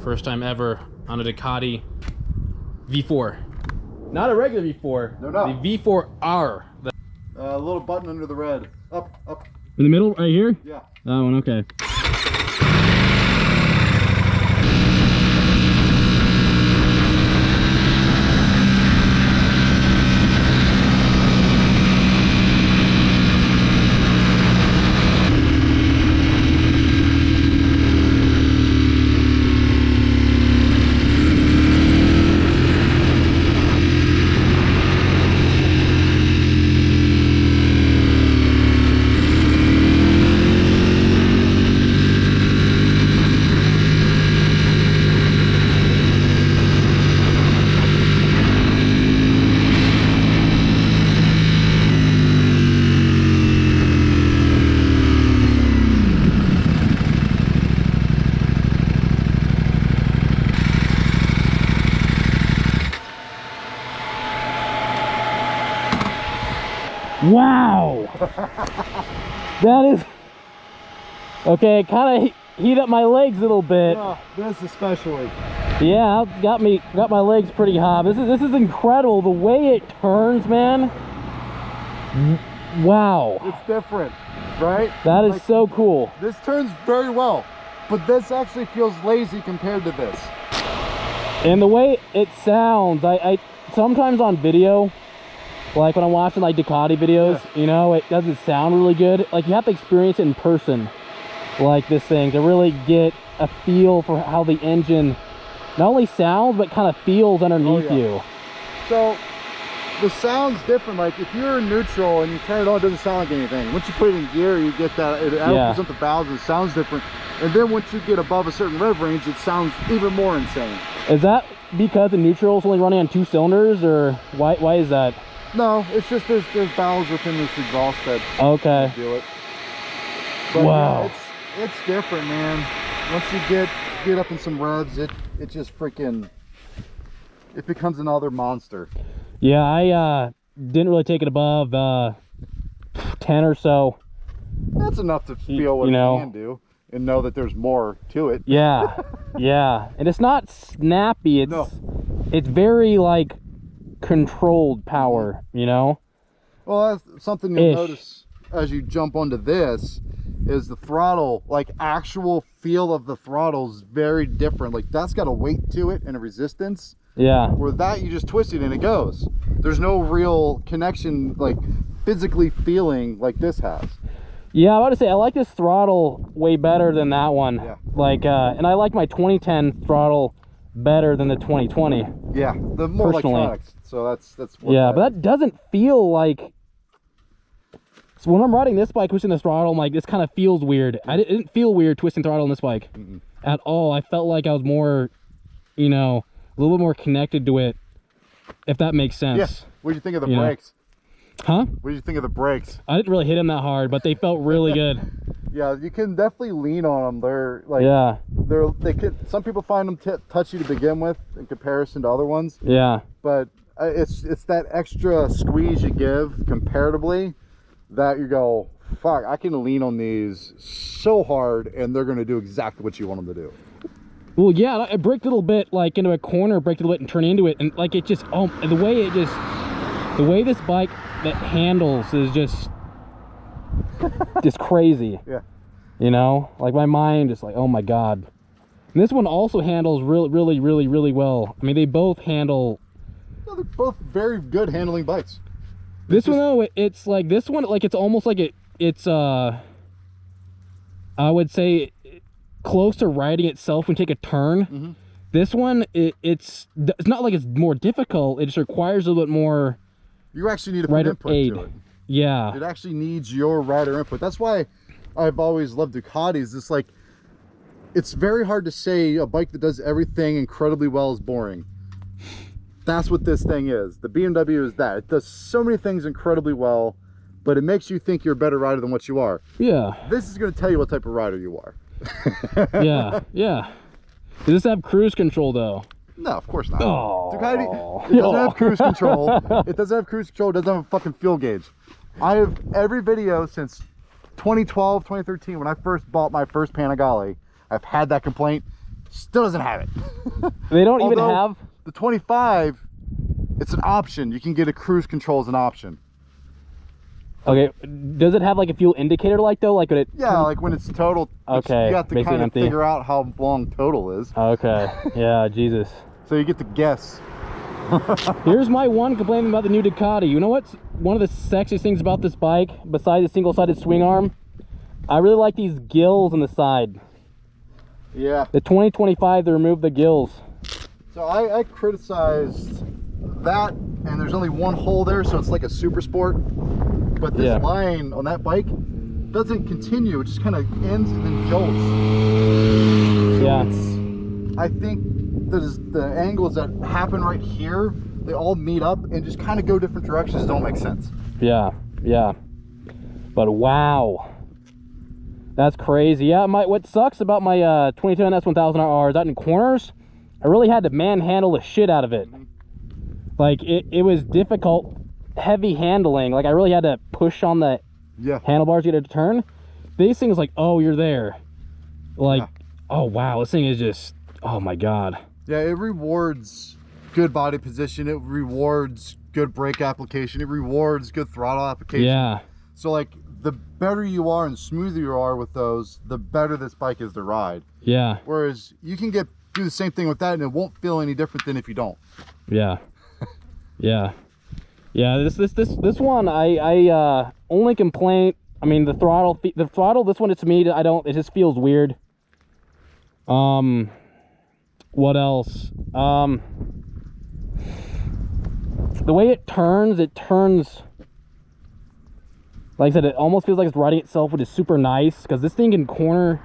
First time ever on a Ducati V4. Not a regular V4. No, no. The V4R. A little button under the red. Up, up. In the middle, right here? Yeah. That one, okay. Wow, that is okay. Kind of heat up my legs a little bit. Yeah, this especially. Yeah, got my legs pretty hot. This is incredible. The way it turns, man. Wow, It's different, right? that is Like, so cool. This turns very well, but this actually feels lazy compared to this. And the way it sounds, I sometimes on video, like when I'm watching like Ducati videos, Yeah. you know, it doesn't sound really good. Like you have to experience it in person, like this thing, to really get a feel for how the engine not only sounds, but kind of feels underneath Oh, yeah. you. So the sound's different. Like if you're in neutral and you turn it on, it doesn't sound like anything. Once you put it in gear, you get that, it opens up the valves, it sounds different. And then once you get above a certain rev range, it sounds even more insane. Is that because the neutral is only running on 2 cylinders, or why is that? No, it's just there's valves within this exhaust that Okay. do it. But Wow. yeah, it's different, man. Once you get up in some revs, it just freaking, it becomes another monster. Yeah, I didn't really take it above 10 or so. That's enough to feel what You know. it can do and know that there's more to it. Yeah, yeah, and it's not snappy. It's No. it's very like controlled power, you know. Well, that's something you'll Ish. notice as you jump onto this, is the throttle, like actual feel of the throttle is very different. Like that's got a weight to it and a resistance. Yeah, Where that you just twist it and it goes. There's no real connection, like physically feeling like this has. yeah. I want to say I like this throttle way better than that one. Yeah. Like, and I like my 2010 throttle better than the 2020. Yeah, the more Personally. electronics. So that's what Yeah, but that doesn't feel like. So when I'm riding this bike, twisting the throttle, I'm like, this kind of feels weird. It didn't feel weird twisting throttle on this bike at all. I felt like I was more, you know, a little bit more connected to it, if that makes sense. Yes. What do you think of the You know. brakes? Huh? What do you think of the brakes? I didn't really hit them that hard, but they felt really good. Yeah, you can definitely lean on them. They're like, Yeah, they could. Some people find them touchy to begin with in comparison to other ones, yeah, but it's that extra squeeze you give comparatively that you go, fuck, I can lean on these so hard and they're going to do exactly what you want them to do. well, yeah. I braked a little bit, like into a corner, braked a little bit, and turned into it, and like it just, the way this bike that handles is just crazy. Yeah. You know, like my mind just like, oh my god. And this one also handles really well. I mean, they both handle. No, they're both very good handling bikes. This one though, it's like this one, like it's almost like it's I would say close to riding itself when you take a turn. This one, it's not like it's more difficult. It just requires a little bit more. You actually need to put rider input aid. to it. Yeah. It actually needs your rider input. That's why I've always loved Ducatis. It's like, it's very hard to say a bike that does everything incredibly well is boring. That's what this thing is. The BMW is that. It does so many things incredibly well, but it makes you think you're a better rider than what you are. Yeah. This is going to tell you what type of rider you are. Yeah. Yeah. Does this have cruise control though? No, of course not. Oh. Ducati, it doesn't have cruise control. It doesn't have cruise control. It doesn't have a fucking fuel gauge. I have every video since 2012, 2013, when I first bought my first Panigale, I've had that complaint. Still doesn't have it. They don't even Although, have the 25. It's an option. You can get a cruise control as an option. Okay, does it have like a fuel indicator light though? Like when it... Yeah, like when it's total. Okay, you have to kind of empty. figure out how long total is. Okay, yeah, Jesus. So you get to guess. Here's my one complaint about the new Ducati. You know what's one of the sexiest things about this bike, besides the single-sided swing arm? I really like these gills on the side. Yeah. The 2025, they removed the gills. So I criticized that, and there's only one hole there, so it's like a super sport. But this line on that bike doesn't continue, it just kind of ends and then jolts. So Yeah. I think the angles that happen right here, they all meet up and just kind of go different directions. Don't make sense. Yeah, yeah. But wow. That's crazy. Yeah, what sucks about my 2010 S1000RR is that in corners, I really had to manhandle the shit out of it. Like, it was difficult, heavy handling. Like, I really had to push on the handlebars to get it to turn. This thing is like, oh, you're there. Like, oh, wow, this thing is just, oh my God. Yeah, it rewards good body position. It rewards good brake application. It rewards good throttle application. Yeah. So, like, the better you are and smoother you are with those, the better this bike is to ride. Yeah. Whereas you can do the same thing with that and it won't feel any different than if you don't. Yeah. Yeah. Yeah, this one, I only complaint, I mean, the throttle, this one, to me, it just feels weird. What else? The way it turns, like I said, it almost feels like it's riding itself, which is super nice, because this thing can corner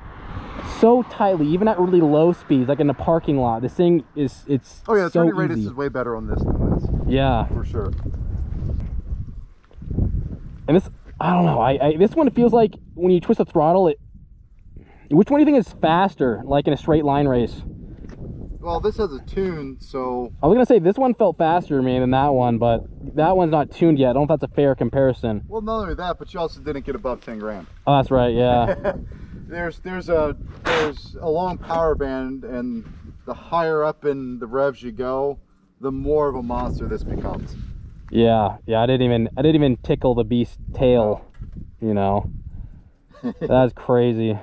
so tightly, even at really low speeds, like in the parking lot. This thing it's oh yeah, so turning radius easy. is way better on this than this. Yeah, for sure. And this, I don't know, this one feels like when you twist the throttle, which one do you think is faster, like in a straight line race? Well, this has a tune, so I was gonna say this one felt faster to me than that one, but that one's not tuned yet. I don't know if that's a fair comparison. Well, not only that, but you also didn't get above 10 grand. Oh, that's right, yeah. there's a long power band, and the higher up in the revs you go, the more of a monster this becomes. Yeah, I didn't even tickle the beast's tail, you know. That's crazy.